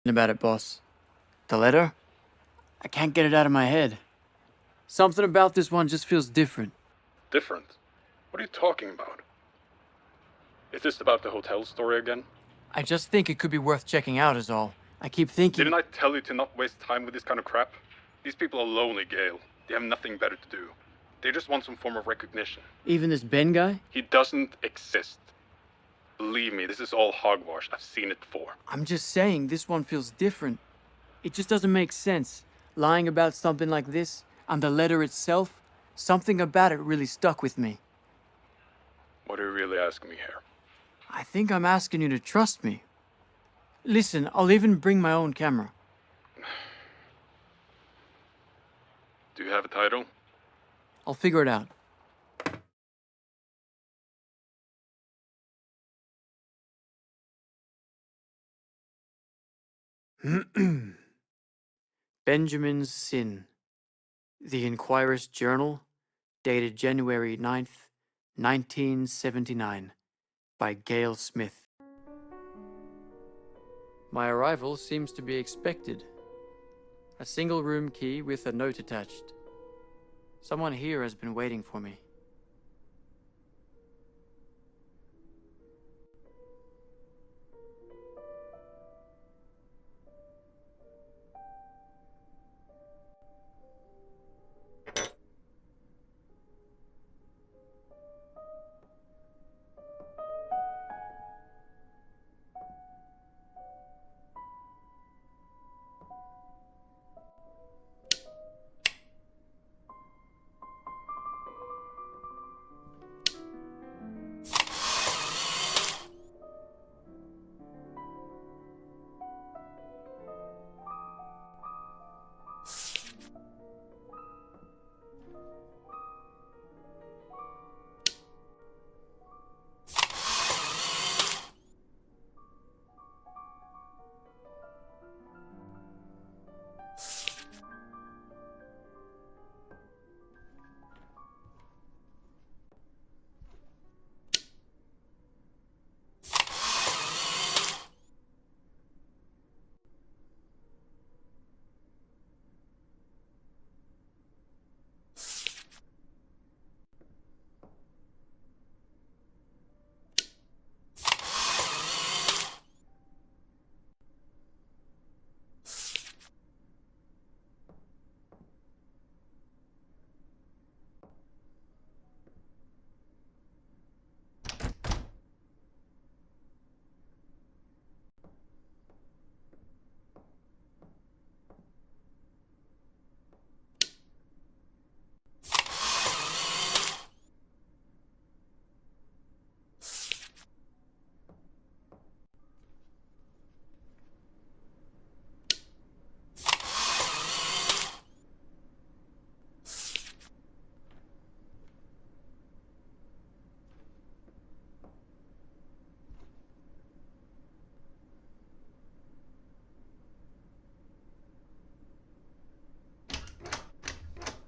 about it, boss. The letter? I can't get it out of my head. Something about this one just feels different. Different? What are you talking about? Is this about the hotel story again? I just think it could be worth checking out is all. I keep thinking... Didn't I tell you to not waste time with this kind of crap? These people are lonely, Gale. They have nothing better to do. They just want some form of recognition. Even this Ben guy? He doesn't exist. Believe me, this is all hogwash. I've seen it before. I'm just saying, this one feels different. It just doesn't make sense. Lying about something like this, and the letter itself, something about it really stuck with me. What are you really asking me here? I think I'm asking you to trust me. Listen, I'll even bring my own camera. Do you have a title? I'll figure it out. Benjamin's Sin. The Inquirer's Journal, dated January 9th, 1979, by Gail Smith. My arrival seems to be expected. A single room key with a note attached. Someone here has been waiting for me.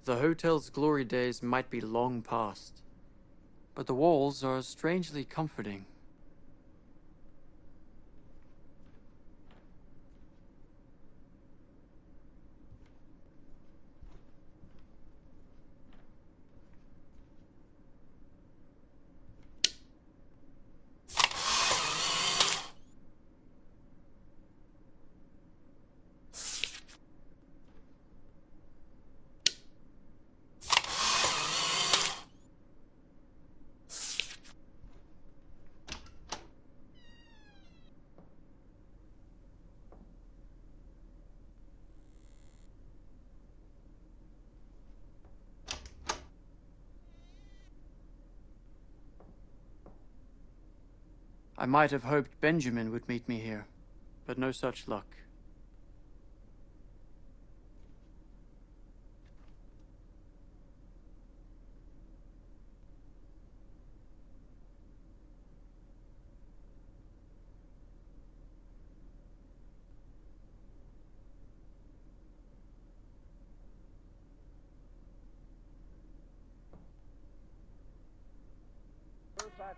The hotel's glory days might be long past, but the walls are strangely comforting. I might have hoped Benjamin would meet me here, but no such luck.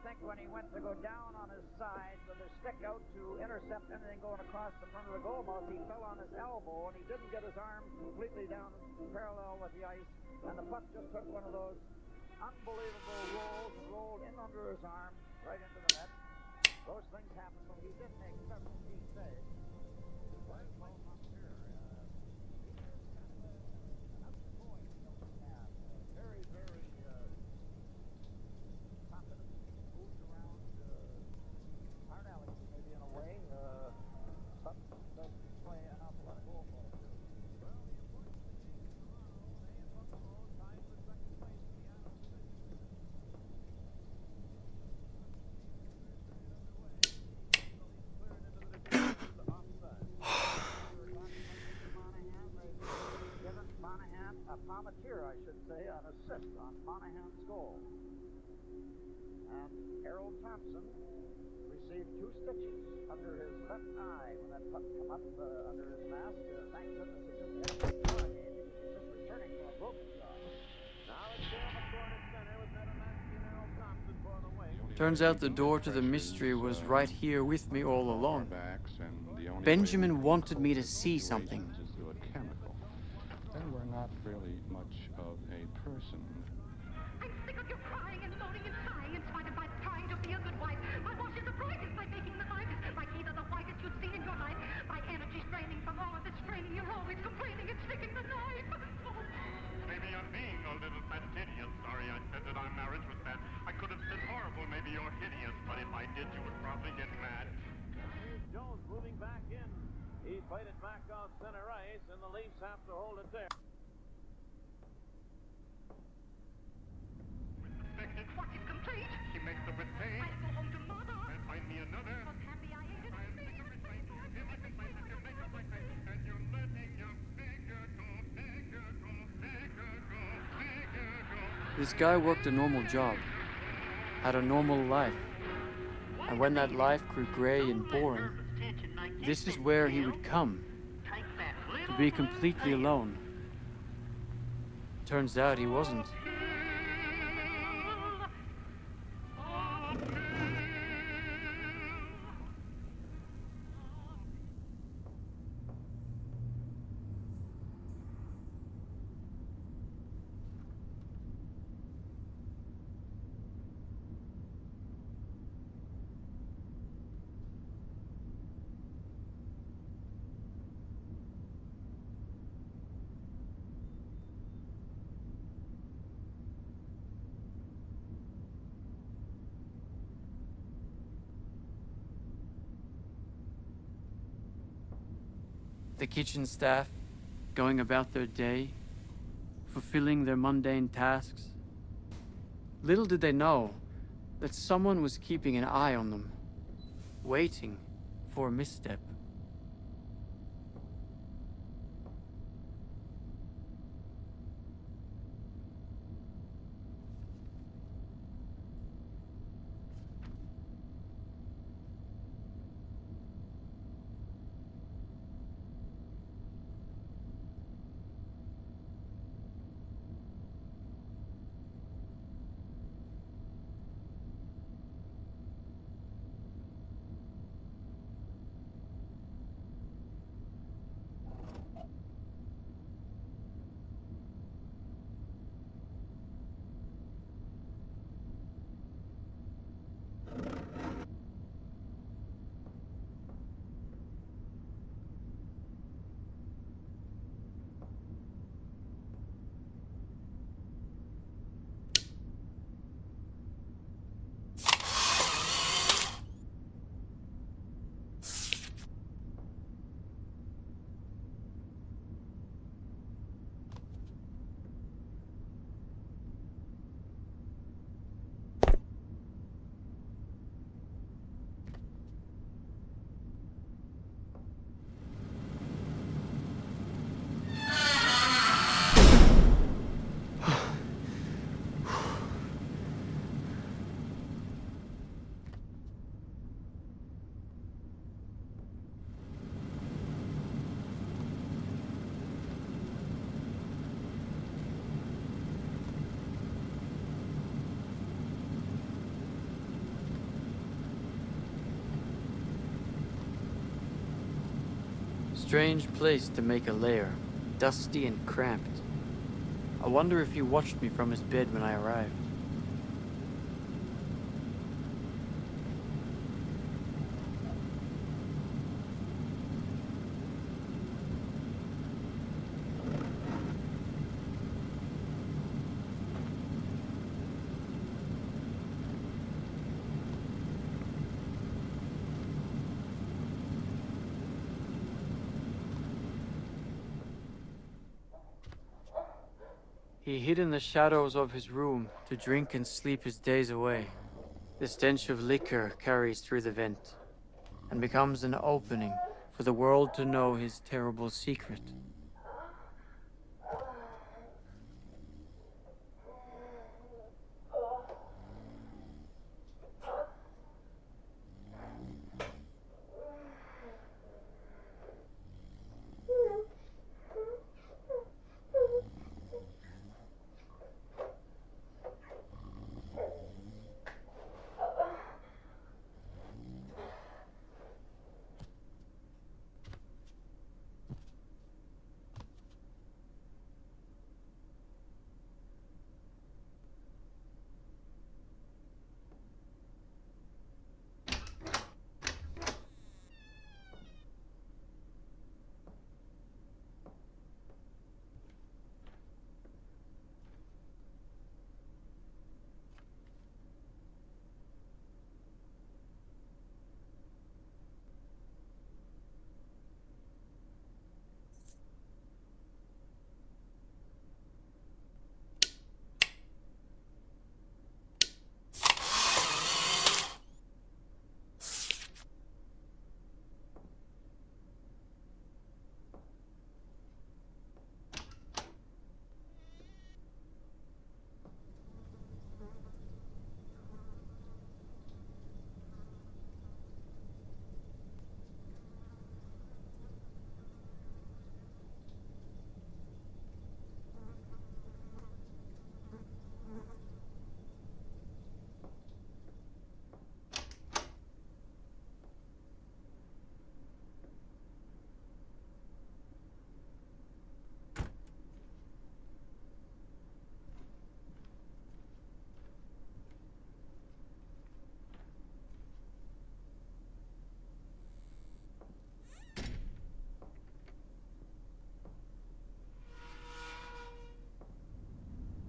think when he went to go down on his side with his stick out to intercept anything going across the front of the goal mouth, he fell on his elbow and he didn't get his arm completely down parallel with the ice, and the puck just took one of those unbelievable rolls and rolled in under his arm right into the net. Those things happen, but he did make several key saves. Very, very confident, moves around hard alley maybe in a way, but doesn't play an awful lot of goal for it. Well, the important thing is tomorrow, they and Buffalo tied for second place in the Island Division. Monahan, a Palmatier, I should say, an assist on Monahan's goal. And Harold Thompson received 2 stitches under his left eye when that puck came up under his mask. Thank goodness he didn't hit the car game because he's just returning from a broken jaw. Now it's down the corner center with Netamansky and Harold Thompson for the wing. Turns out the door to the mystery was right here with me all along. Benjamin wanted me to see something. Then we're not really much of a person. I'm sick of your crying and moaning and sighing in spite of my trying to be a good wife. My wash is the brightest by making the life like either the whitest you've seen in your life. My energy's draining from all of this straining. You're always complaining and sticking the knife. Oh. Maybe I'm being a little fastidious. Sorry I said that our marriage was bad. I could have said horrible. Maybe you're hideous. But if I did, you would probably get mad. Here's Jones moving back in. He played it back off center ice, and the Leafs have to hold it there. What is complete? He makes the mistake. I'll go home to mother. And find me another. I'm happy I ain't in I'm sick of it. Feel like a fight with your makeup like that. And you're letting your finger go, finger go, finger go, finger go. This guy worked a normal job, had a normal life. And when that life grew gray and boring, this is where he would come, to be completely alone. Turns out he wasn't. The kitchen staff, going about their day, fulfilling their mundane tasks. Little did they know that someone was keeping an eye on them, waiting for a misstep. Strange place to make a lair, dusty and cramped. I wonder if he watched me from his bed when I arrived. He hid in the shadows of his room to drink and sleep his days away. The stench of liquor carries through the vent and becomes an opening for the world to know his terrible secret.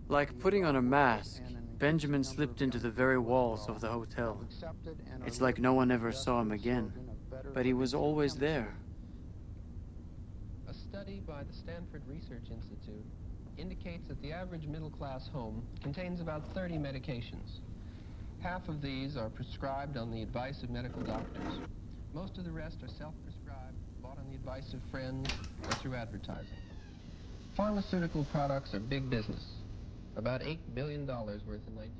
Like putting on a mask, Benjamin slipped into the very walls of the hotel. It's like no one ever saw him again, but he was always there. A study by the Stanford Research Institute indicates that the average middle-class home contains about 30 medications. Half of these are prescribed on the advice of medical doctors. Most of the rest are self-prescribed, bought on the advice of friends, or through advertising. Pharmaceutical products are big business. About $8 billion worth in 19...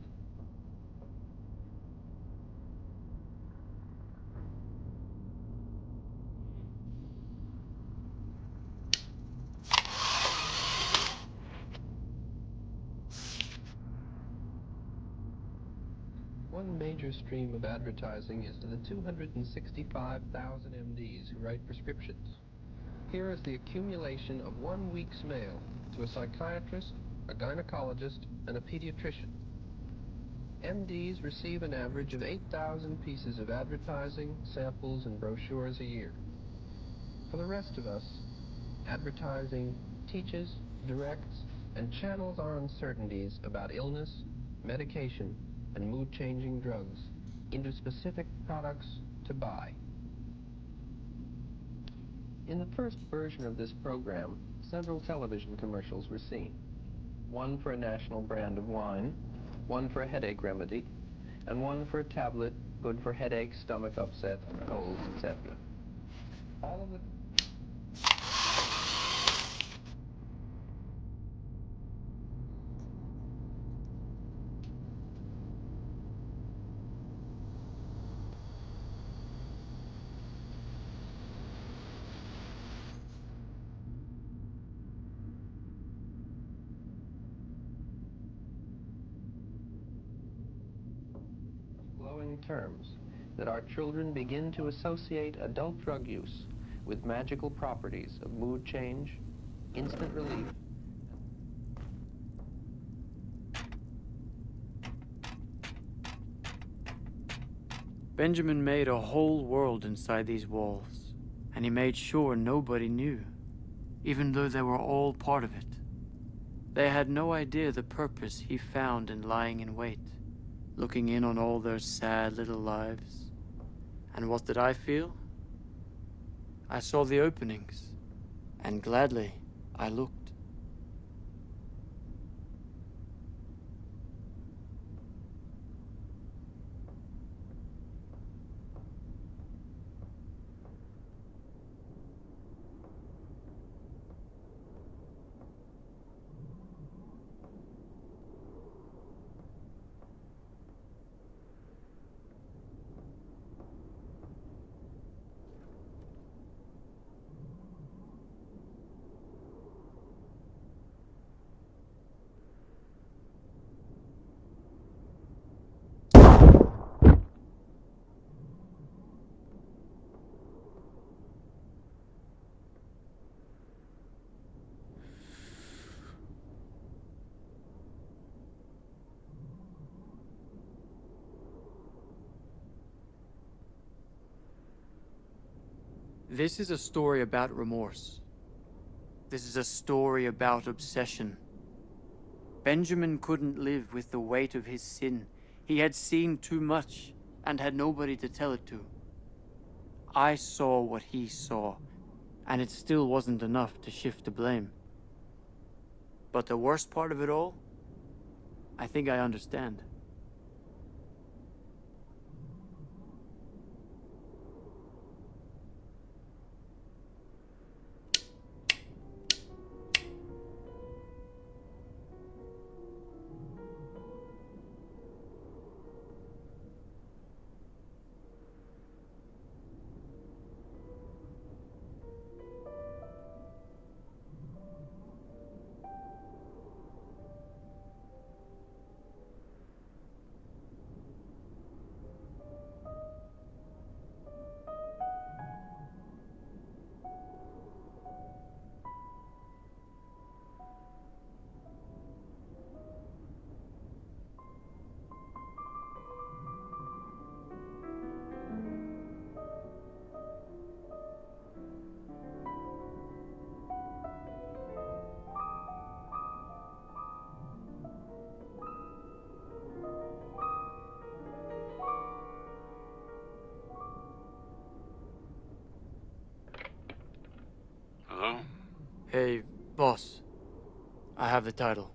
One major stream of advertising is to the 265,000 MDs who write prescriptions. Here is the accumulation of 1 week's mail to a psychiatrist, a gynecologist, and a pediatrician. MDs receive an average of 8,000 pieces of advertising, samples, and brochures a year. For the rest of us, advertising teaches, directs, and channels our uncertainties about illness, medication, and mood-changing drugs into specific products to buy. In the first version of this program, several television commercials were seen. One for a national brand of wine, one for a headache remedy, and one for a tablet good for headaches, stomach upset, colds, etc. All of the glowing terms that our children begin to associate adult drug use with magical properties of mood change, instant relief. Benjamin made a whole world inside these walls, and he made sure nobody knew, even though they were all part of it. They had no idea the purpose he found in lying in wait, looking in on all their sad little lives. And what did I feel? I saw the openings, and gladly I looked. This is a story about remorse. This is a story about obsession. Benjamin couldn't live with the weight of his sin. He had seen too much and had nobody to tell it to. I saw what he saw, and it still wasn't enough to shift the blame. But the worst part of it all? I think I understand. Hello? Hey, boss. I have the title.